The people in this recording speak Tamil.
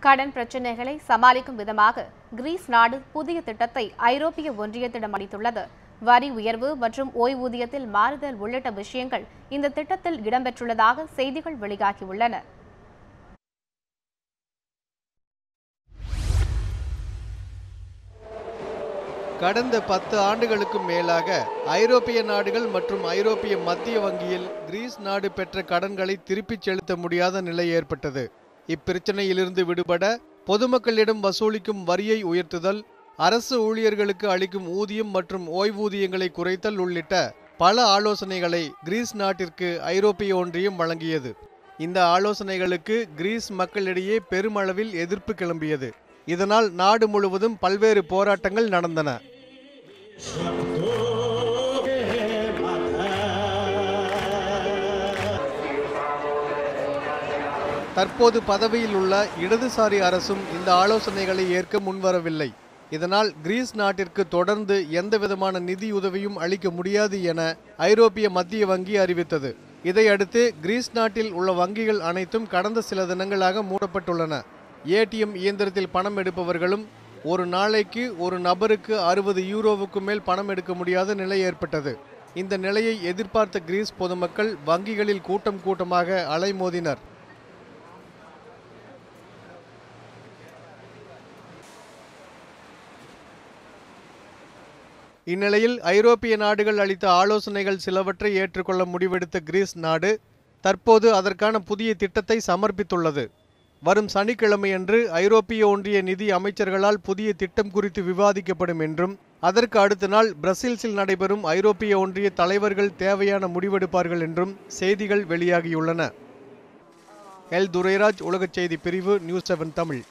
கடன் பிரச்சினைகளை சமாளிக்கும் விதமாக கிரீஸ் நாடு புதிய திட்டத்தை ஐரோப்பிய ஒன்றியத்திடம் அளித்துள்ளது. வரி உயர்வு மற்றும் ஓய்வூதியத்தில் மாறுதல் உள்ளிட்ட விஷயங்கள் இந்த திட்டத்தில் இடம்பெற்றுள்ளதாக செய்திகள் வெளியாகியுள்ளன. கடந்த 10 ஆண்டுகளுக்கும் மேலாக ஐரோப்பிய நாடுகள் மற்றும் ஐரோப்பிய மத்திய வங்கியில் கிரீஸ் நாடு பெற்ற கடன்களை திருப்பிச் செலுத்த முடியாத நிலை ஏற்பட்டது. இப்பிரச்சனையிலிருந்து விடுபட பொதுமக்களிடம் வசூலிக்கும் வரியை உயர்த்துதல், அரசு ஊழியர்களுக்கு அளிக்கும் ஊதியம் மற்றும் ஓய்வூதியங்களை குறைத்தல் உள்ளிட்ட பல ஆலோசனைகளை கிரீஸ் நாட்டிற்கு ஐரோப்பிய ஒன்றியம் வழங்கியது. இந்த ஆலோசனைகளுக்கு கிரீஸ் மக்களிடையே பெருமளவில் எதிர்ப்பு கிளம்பியது. இதனால் நாடு முழுவதும் பல்வேறு போராட்டங்கள் நடந்தன. தற்போது பதவியில் உள்ள இடதுசாரி அரசும் இந்த ஆலோசனைகளை ஏற்க முன்வரவில்லை. இதனால் கிரீஸ் நாட்டிற்கு தொடர்ந்து எந்தவிதமான நிதியுதவியும் அளிக்க முடியாது என ஐரோப்பிய மத்திய வங்கி அறிவித்தது. இதையடுத்து கிரீஸ் நாட்டில் உள்ள வங்கிகள் அனைத்தும் கடந்த சில தினங்களாக மூடப்பட்டுள்ளன. ஏடிஎம் இயந்திரத்தில் பணம் எடுப்பவர்களும் ஒரு நாளைக்கு ஒரு நபருக்கு 60 யூரோவுக்கு மேல் பணம் எடுக்க முடியாத நிலை ஏற்பட்டது. இந்த நிலையை எதிர்பார்த்த கிரீஸ் பொதுமக்கள் வங்கிகளில் கூட்டமாக அலைமோதினர். இந்நிலையில் ஐரோப்பிய நாடுகள் அளித்த ஆலோசனைகள் சிலவற்றை ஏற்றுக்கொள்ள முடிவெடுத்த கிரீஸ் நாடு தற்போது அதற்கான புதிய திட்டத்தை சமர்ப்பித்துள்ளது. வரும் சனிக்கிழமையன்று ஐரோப்பிய ஒன்றிய நிதி அமைச்சர்களால் புதிய திட்டம் குறித்து விவாதிக்கப்படும் என்றும் அதற்கு அடுத்த நாள் பிரசல்ஸில் நடைபெறும் ஐரோப்பிய ஒன்றிய தலைவர்கள் தேவையான முடிவெடுப்பார்கள் என்றும் செய்திகள் வெளியாகியுள்ளன. எல் துரைராஜ், உலகச் செய்தி பிரிவு, நியூஸ் 7 தமிழ்.